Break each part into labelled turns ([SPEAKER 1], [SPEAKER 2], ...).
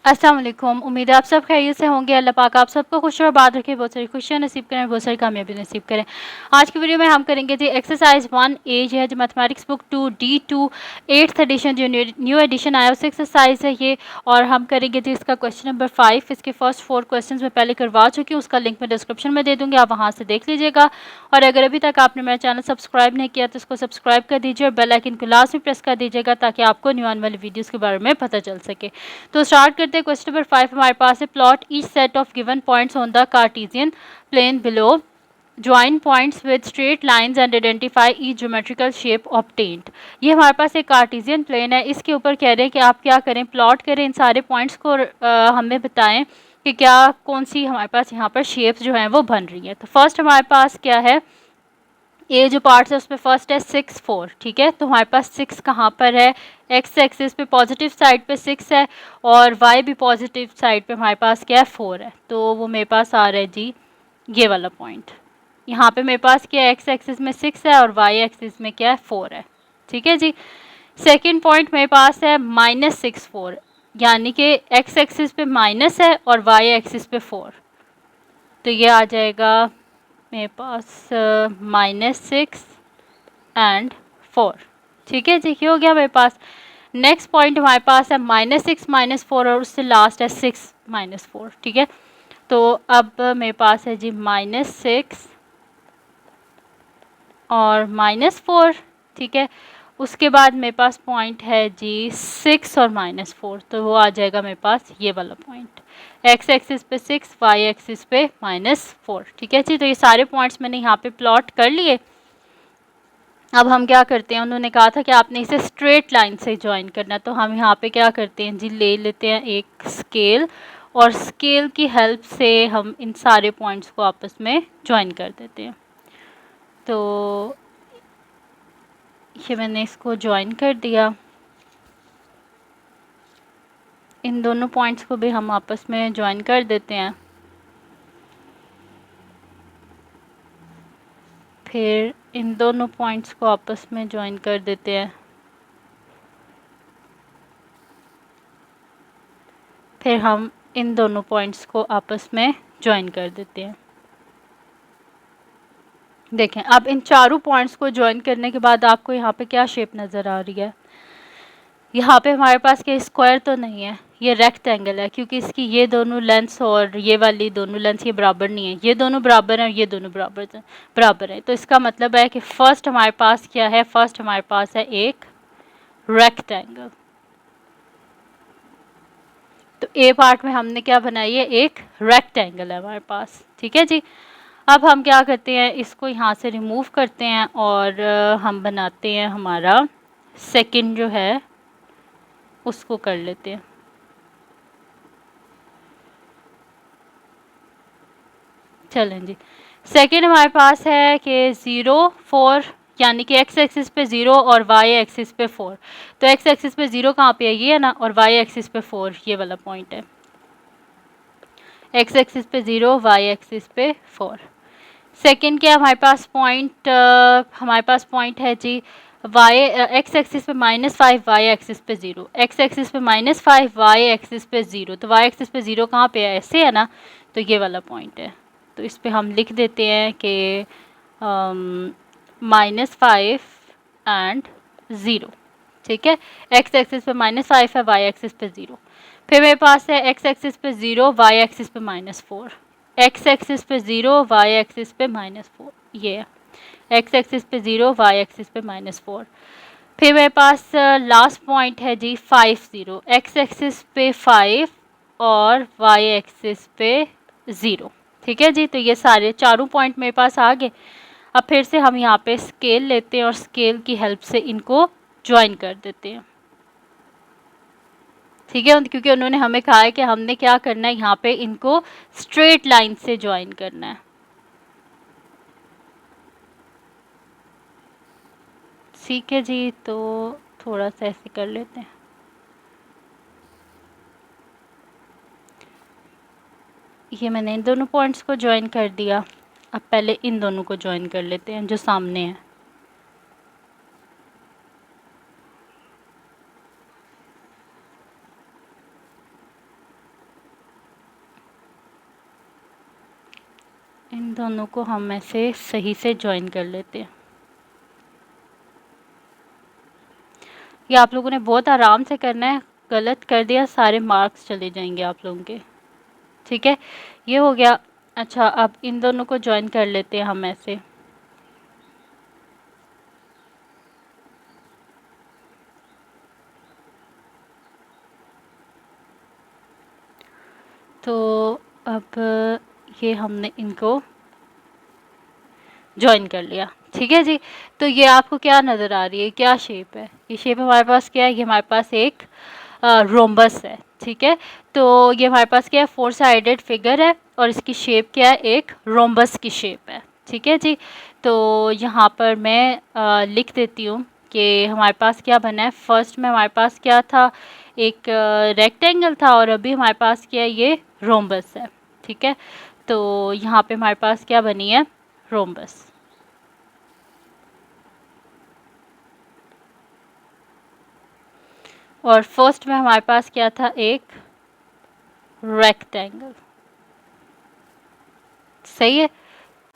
[SPEAKER 1] अस्सलाम वालेकुम। उम्मीद है आप सब खैरियत से होंगे। अल्लाह पाक आप सबको खुश और आबाद रखे, बहुत सारी खुशियाँ नसीब करें, बहुत सारी कामयाबी नसीब करें। आज की वीडियो में हम करेंगे जी एक्सरसाइज 1A जो है जो mathematics book 2D2 8th edition जो न्यू एडिशन आया उस एक्सरसाइज है ये। और हम करेंगे जी इसका क्वेश्चन नंबर 5। इसके फर्स्ट 4 क्वेश्चन मैं पहले करवा चुकी हूँ, उसका लिंक मैं डिस्क्रिप्शन में दे दूँगी, आप वहाँ से देख लीजिएगा। और अगर अभी तक आपने मेरा चैनल सब्सक्राइब नहीं किया तो इसको सब्सक्राइब कर दीजिए और बेल आइकन को लाजमी प्रेस कर दीजिएगा ताकि आपको न्यू आने वाली वीडियोज़ के बारे में पता चल सके। तो स्टार्ट करते हैं। क्वेश्चन नंबर 5 हमारे पास है, plot each set of given points on the Cartesian plane below, join points with straight lines and identify each geometrical shape obtained. ये हमारे पास एक कार्टेशियन प्लेन है, इसके ऊपर कह रहे हैं कि आप क्या करें, प्लॉट करें इन सारे पॉइंट्स को, हमें बताएं कि क्या कौन सी हमारे पास यहाँ पर शेप्स जो हैं वो बन रही है। तो फर्स्ट हमारे पास क्या है, ए जो पार्ट्स है उसमें फर्स्ट है 6 4, ठीक है। तो हमारे पास 6 कहाँ पर है, एक्स एक्सिस पे पॉजिटिव साइड पे 6 है और वाई भी पॉजिटिव साइड पे हमारे पास क्या है 4 है। तो वो मेरे पास आ रहा है जी ये वाला पॉइंट। यहाँ पे मेरे पास क्या है, एक्स एक्सिस में 6 है और वाई एक्सिस में क्या है 4 है, ठीक है जी। सेकेंड पॉइंट मेरे पास है -6 4, यानी कि एक्स एक्सिस पे माइनस है और वाई एक्सिस पे 4। तो ये आ जाएगा मेरे पास -6 एंड 4, ठीक है जी। ये हो गया मेरे पास। नेक्स्ट पॉइंट हमारे पास है -6 -4 और उससे लास्ट है 6 -4, ठीक है। तो अब मेरे पास है जी -6 और -4, ठीक है। उसके बाद मेरे पास पॉइंट है जी 6 और -4, तो वो आ जाएगा मेरे पास ये वाला पॉइंट, एक्स एक्सिस पे 6 वाई एक्सिस पे -4, ठीक है जी। तो ये सारे पॉइंट्स मैंने यहाँ पे प्लॉट कर लिए। अब हम क्या करते हैं, उन्होंने कहा था कि आपने इसे स्ट्रेट लाइन से ज्वाइन करना, तो हम यहाँ पे क्या करते हैं जी, ले लेते हैं एक स्केल और स्केल की हेल्प से हम इन सारे पॉइंट्स को आपस में ज्वाइन कर देते हैं। तो ये मैंने इसको ज्वाइन कर दिया, इन दोनों पॉइंट्स को भी हम आपस में ज्वाइन कर देते हैं। फिर इन दोनों पॉइंट्स को आपस में ज्वाइन कर देते हैं। फिर हम इन दोनों पॉइंट्स को आपस में ज्वाइन कर देते हैं। देखें अब इन चारों पॉइंट्स को ज्वाइन करने के बाद आपको यहाँ पे क्या शेप नज़र आ रही है, यहाँ पे हमारे पास क्या स्क्वायर तो नहीं है, ये रेक्टेंगल है, क्योंकि इसकी ये दोनों लेंथ्स और ये वाली दोनों लेंथ्स ये बराबर नहीं है, ये दोनों बराबर हैं और ये दोनों बराबर है। तो इसका मतलब है कि फर्स्ट हमारे पास क्या है, फर्स्ट हमारे पास है एक रेक्टेंगल। तो ए पार्ट में हमने क्या बनाई है, एक रेक्टेंगल है हमारे पास, ठीक है जी। अब हम क्या करते हैं, इसको यहाँ से रिमूव करते हैं और हम बनाते हैं हमारा सेकंड जो है उसको कर लेते हैं। चलें जी, सेकंड हमारे पास है कि 0 4, यानी कि एक्स एक्सिस पे 0 और वाई एक्सिस पे 4। तो एक्स एक्सिस पे 0 कहाँ पे है, ये है ना, और वाई एक्सिस पे 4, ये वाला पॉइंट है। एक्स एक्सिस पे 0, वाई एक्सिस पे 4। सेकंड क्या हमारे पास पॉइंट, हमारे पास पॉइंट है जी वाई एक्स एक्सिस पे -5 वाई एक्सिस पे 0, एक्स एक्सिस पे -5 वाई एक्सिस पे 0। तो वाई एक्सिस पे 0 कहाँ पे है, ऐसे है ना, तो ये वाला पॉइंट है। तो इस पे हम लिख देते हैं कि -5 एंड 0, ठीक है। एक्स एक्सिस पे -5 है, वाई एक्सिस पे 0। फिर मेरे पास है एक्स एक्सिस पे 0, वाई एक्सिस पे -4, एक्स एक्सिस पे 0 वाई एक्सिस पे -4, ये है एक्स एक्सिस पे 0 वाई एक्सिस पे -4। फिर मेरे पास लास्ट पॉइंट है जी 5 0, एक्स एक्सिस पे 5 और वाई एक्सिस पे 0, ठीक है जी। तो ये सारे चारों पॉइंट मेरे पास आ गए। अब फिर से हम यहाँ पे स्केल लेते हैं और स्केल की हेल्प से इनको ज्वाइन कर देते हैं, ठीक है। क्योंकि उन्होंने हमें कहा है कि हमने क्या करना है, यहाँ पे इनको स्ट्रेट लाइन से ज्वाइन करना है, ठीक है जी। तो थोड़ा सा ऐसे कर लेते हैं, ये मैंने इन दोनों पॉइंट्स को ज्वाइन कर दिया। अब पहले इन दोनों को ज्वाइन कर लेते हैं जो सामने है। इन दोनों को हम ऐसे सही से ज्वाइन कर लेते हैं। ये आप लोगों ने बहुत आराम से करना है, गलत कर दिया सारे मार्क्स चले जाएंगे आप लोगों के। ठीक है, ये हो गया। अच्छा, अब इन दोनों को ज्वाइन कर लेते हैं हम ऐसे। तो अब ये हमने इनको ज्वाइन कर लिया। ठीक है जी, तो ये आपको क्या नज़र आ रही है, क्या शेप है? ये शेप हमारे पास क्या है? ये हमारे पास एक रोम्बस है। ठीक है, तो ये हमारे पास क्या है? 4 साइडेड फिगर है और इसकी शेप क्या है? एक रोम्बस की शेप है। ठीक है जी, तो यहाँ पर मैं लिख देती हूँ कि हमारे पास क्या बना है। फर्स्ट में हमारे पास क्या था? एक रेक्टेंगल था और अभी हमारे पास क्या है? ये रोम्बस है। ठीक है, तो यहाँ पे हमारे पास क्या बनी है? रोम्बस। और फर्स्ट में हमारे पास क्या था? एक रेक्टेंगल। सही है,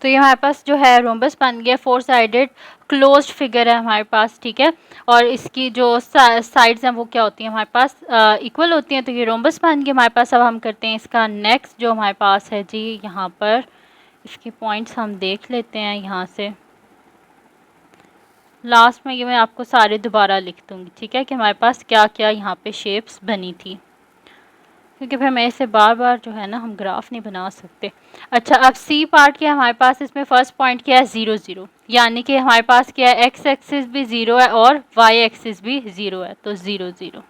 [SPEAKER 1] तो ये हमारे पास जो है रोम्बस बन गया। 4 साइडेड क्लोज्ड फिगर है हमारे पास। ठीक है, और इसकी जो साइड्स हैं वो क्या होती हैं? हमारे पास इक्वल होती हैं। तो ये रोम्बस बन गया हमारे पास। अब हम करते हैं इसका नेक्स्ट जो हमारे पास है जी, यहाँ पर इसके पॉइंट्स हम देख लेते हैं। यहाँ से लास्ट में ये मैं आपको सारे दोबारा लिख दूँगी। ठीक है, कि हमारे पास क्या क्या यहाँ पे शेप्स बनी थी, क्योंकि फिर मैं इसे बार बार जो है ना हम ग्राफ नहीं बना सकते। अच्छा, अब सी पार्ट क्या है हमारे पास? इसमें फर्स्ट पॉइंट क्या है? 0 0, यानी कि हमारे पास क्या है? एक्स एक्सिस भी 0 है और वाई एक्सिस भी 0 है, तो 0 0।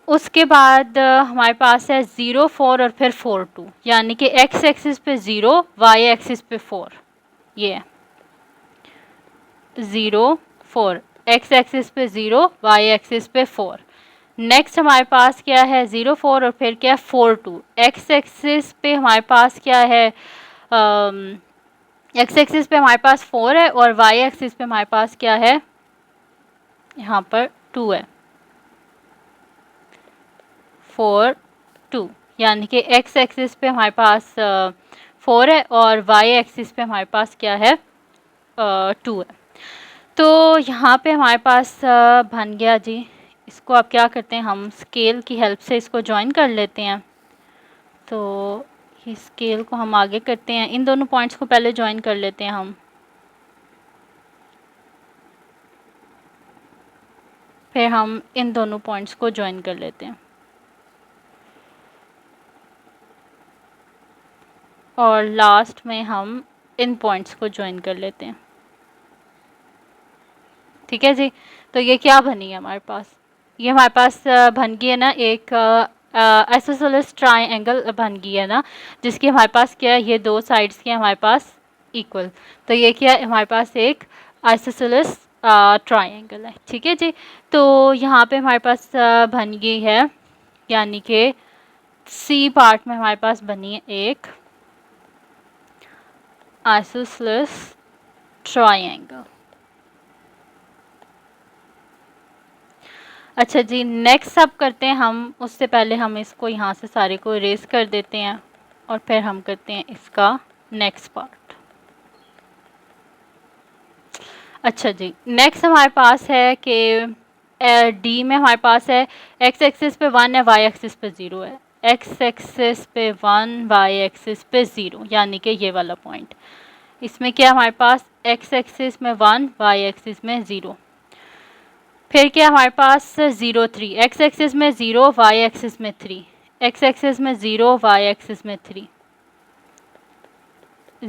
[SPEAKER 1] उसके बाद हमारे पास है 0 4 और फिर 4 2, यानी कि एक्स एक्सिस पे 0, वाई एक्सिस पे 4। ये है 0 4, एक्स एक्सिस पे 0, वाई एक्सिस पे 4। नेक्स्ट हमारे पास क्या है? 0 4 और फिर क्या है? 4 2। एक्स एक्सिस पे हमारे पास क्या है? एक्स एक्सिस पे हमारे पास 4 है और वाई एक्सिस पे हमारे पास क्या है? यहाँ पर 2 है। 4 2, यानी कि एक्स एक्सिस पे हमारे पास 4 है और वाई एक्सिस पे हमारे पास क्या है? 2 है। तो यहाँ पे हमारे पास बन गया जी। इसको आप क्या करते हैं? हम स्केल की हेल्प से इसको ज्वाइन कर लेते हैं। तो इस स्केल को हम आगे करते हैं, इन दोनों पॉइंट्स को पहले ज्वाइन कर लेते हैं हम, फिर हम इन दोनों पॉइंट्स को ज्वाइन कर लेते हैं और लास्ट में हम इन पॉइंट्स को ज्वाइन कर लेते हैं। ठीक है जी, तो ये क्या बनी है हमारे पास? ये हमारे पास बन गई है ना एक आइसोसेलेस ट्रायंगल बन गई है ना, जिसकी हमारे पास क्या है? ये दो साइड्स की हमारे पास इक्वल। तो ये क्या है? हमारे पास एक आइसोसेलेस ट्रायंगल है। ठीक है जी, तो यहाँ पे हमारे पास बन गई है, यानी कि सी पार्ट में हमारे पास बनी है एक आइसोसेलेस ट्रायंगल। अच्छा जी, नेक्स्ट अब करते हैं हम, उससे पहले हम इसको यहाँ से सारे को इरेज कर देते हैं और फिर हम करते हैं इसका नेक्स्ट पार्ट। अच्छा जी, नेक्स्ट हमारे पास है कि डी में हमारे पास है एक्स एक्सिस पे 1 है, वाई एक्सिस पे 0 है। एक्स एक्सिस पे 1, वाई एक्सिस पे 0, यानी कि ये वाला पॉइंट। इसमें क्या हमारे पास? एक्स एक्सिस में 1, वाई एक्सिस में 0। फिर क्या हमारे पास? 0 3, एक्स एक्सिस में 0, वाई एक्सिस में 3। एक्स एक्सिस में 0, वाई एक्सिस में 3,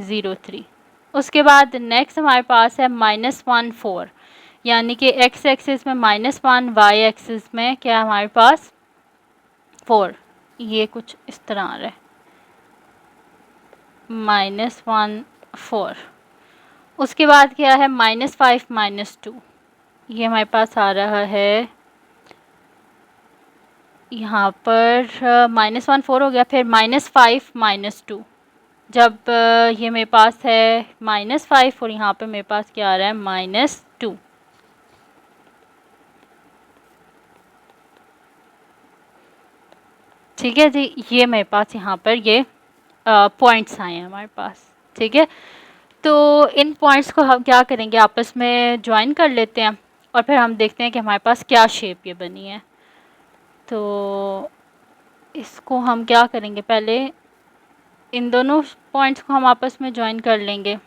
[SPEAKER 1] 0 3। उसके बाद नेक्स्ट हमारे पास है -1 4, यानी कि एक्स एक्सिस में -1, वाई एक्सिस में क्या है हमारे पास? 4। ये कुछ इस तरह आ रहा है, -1 4। उसके बाद क्या है? -5 -2, ये हमारे पास आ रहा है यहाँ पर -1 4 हो गया, फिर -5 -2। जब ये मेरे पास है -5 और यहाँ पे मेरे पास क्या आ रहा है? -2। ठीक है जी, ये मेरे पास यहाँ पर ये पॉइंट्स आए हैं हमारे पास, ठीक है। तो इन पॉइंट्स को हम क्या करेंगे, आपस में ज्वाइन कर लेते हैं और फिर हम देखते हैं कि हमारे पास क्या शेप ये बनी है। तो इसको हम क्या करेंगे, पहले इन दोनों पॉइंट्स को हम आपस में ज्वाइन कर लेंगे,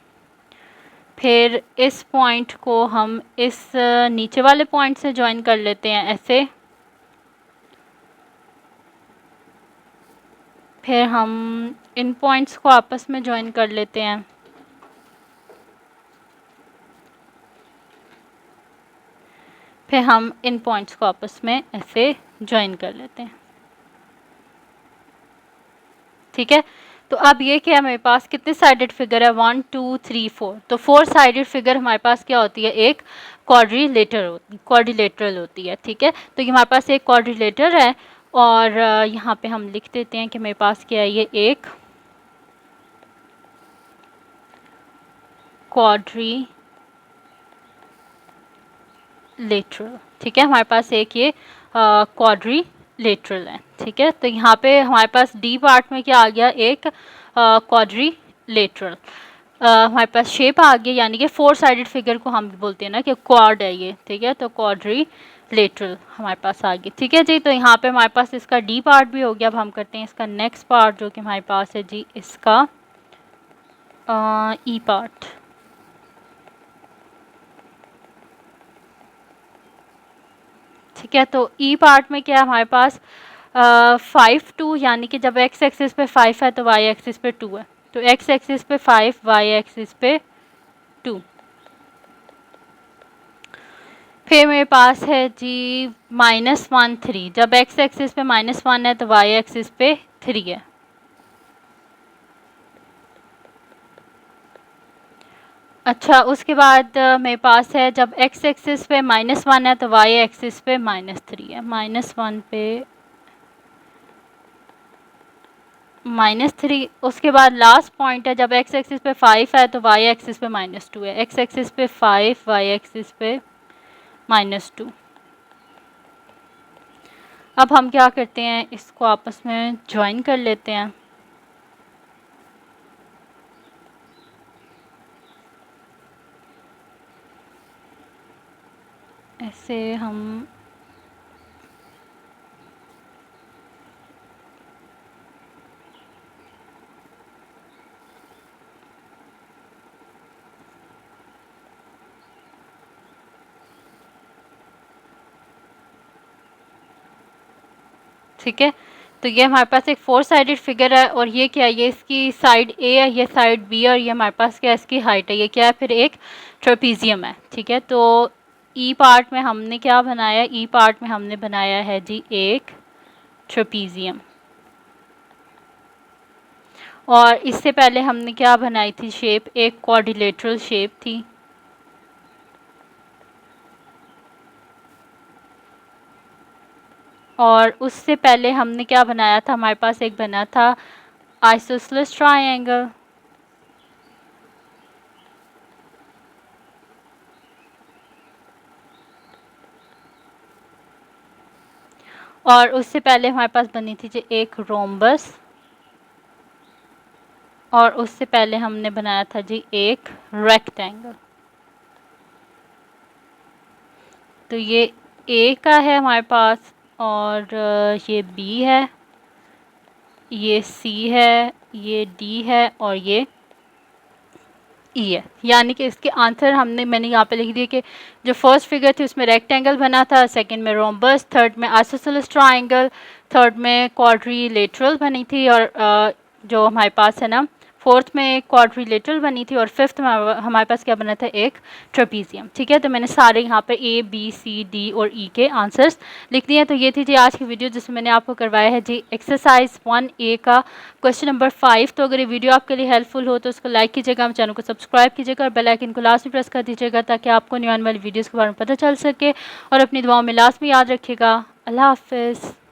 [SPEAKER 1] फिर इस पॉइंट को हम इस नीचे वाले पॉइंट से ज्वाइन कर लेते हैं ऐसे, फिर हम इन पॉइंट्स को आपस में ज्वाइन कर लेते हैं, फिर हम इन पॉइंट्स को आपस में ऐसे ज्वाइन कर लेते हैं, ठीक है। तो अब ये क्या है, मेरे पास कितने साइडेड फिगर है, 1 2 3 4। तो 4 साइडेड फिगर हमारे पास क्या होती है, एक क्वाड्रिलेटरल होती है, ठीक है। तो ये हमारे पास एक क्वाड्रिलेटर है और यहाँ पे हम लिख देते हैं कि मेरे पास क्या है, ये एक क्वाड्रिलेटरल, ठीक है। हमारे पास एक ये क्वाड्रिलेटरल है, ठीक है। तो यहाँ पे हमारे पास डी पार्ट में क्या आ गया, एक क्वाड्रिलेटरल हमारे पास शेप आ गया, यानी कि 4 साइडेड फिगर को हम बोलते हैं ना कि क्वाड है ये, ठीक है। तो क्वाड्रिलेटरल हमारे पास आ गई, ठीक है जी। तो यहाँ पे हमारे पास इसका डी पार्ट भी हो गया। अब हम करते हैं इसका नेक्स्ट पार्ट जो कि हमारे पास है जी, इसका ई पार्ट, ठीक है। तो ई पार्ट में क्या है हमारे पास 5 2, यानी कि जब एक्स एक्सिस पे 5 है तो वाई एक्सिस पे 2 है। तो एक्स एक्सिस पे 5, वाई एक्सिस पे 2। फिर मेरे पास है जी -1 3, जब एक्स एक्सिस पे -1 है तो वाई एक्सिस पे 3 है। अच्छा, उसके बाद मेरे पास है जब एक्स एक्सिस पे -1 है तो वाई एक्सिस पे -3 है। -1 पे -3। उसके बाद लास्ट पॉइंट है जब एक्स एक्सिस पे 5 है तो वाई एक्सिस पे -2 है। एक्स एक्सिस पे 5, वाई एक्सिस पे -2। अब हम क्या करते हैं, इसको आपस में ज्वाइन कर लेते हैं। ऐसे हम ठीक है। तो ये हमारे पास एक 4 साइडेड फिगर है और ये क्या है, ये इसकी साइड ए है, ये साइड बी है और ये हमारे पास क्या है, इसकी हाइट है। ये क्या है, फिर एक ट्रेपीजियम है, ठीक है। तो ई पार्ट में हमने क्या बनाया, ई पार्ट में हमने बनाया है जी एक ट्रेपीजियम। और इससे पहले हमने क्या बनाई थी शेप, एक क्वाड्रिलेटरल शेप थी। और उससे पहले हमने क्या बनाया था, हमारे पास एक बना था आइसोसेलेस ट्रायंगल। और उससे पहले हमारे पास बनी थी जी एक रोम्बस। और उससे पहले हमने बनाया था जी एक रेक्टेंगल। तो ये ए का है हमारे पास और ये बी है, ये सी है, ये डी है और ये ई है। यानी कि इसके आंसर मैंने यहाँ पे लिख दिया कि जो फर्स्ट फिगर थी उसमें रेक्टेंगल बना था, सेकंड में रोम्बस, थर्ड में आइसोसेलेस ट्रायंगल, थर्ड में क्वाड्रिलेटरल बनी थी और जो हमारे पास है ना फोर्थ में एक क्वाड्रिलेटरल बनी थी और फिफ्थ में हमारे पास क्या बना था, एक ट्रेपीजियम, ठीक है। तो मैंने सारे यहाँ पे ए बी सी डी और ई के आंसर्स लिख दिए हैं। तो ये थी जी आज की वीडियो जिसमें मैंने आपको करवाया है जी एक्सरसाइज 1A का क्वेश्चन नंबर 5। तो अगर ये वीडियो आपके लिए हेल्पफुल हो तो उसको लाइक कीजिएगा, चैनल को सब्सक्राइब कीजिएगा और बेल आइकन को लास्ट में प्रेस कर दीजिएगा ताकि आपको न्यू आने वाली वीडियोज़ के बारे में पता चल सके। और अपनी दुआओं में लास्ट में याद रखिएगा। अल्लाह हाफिज़।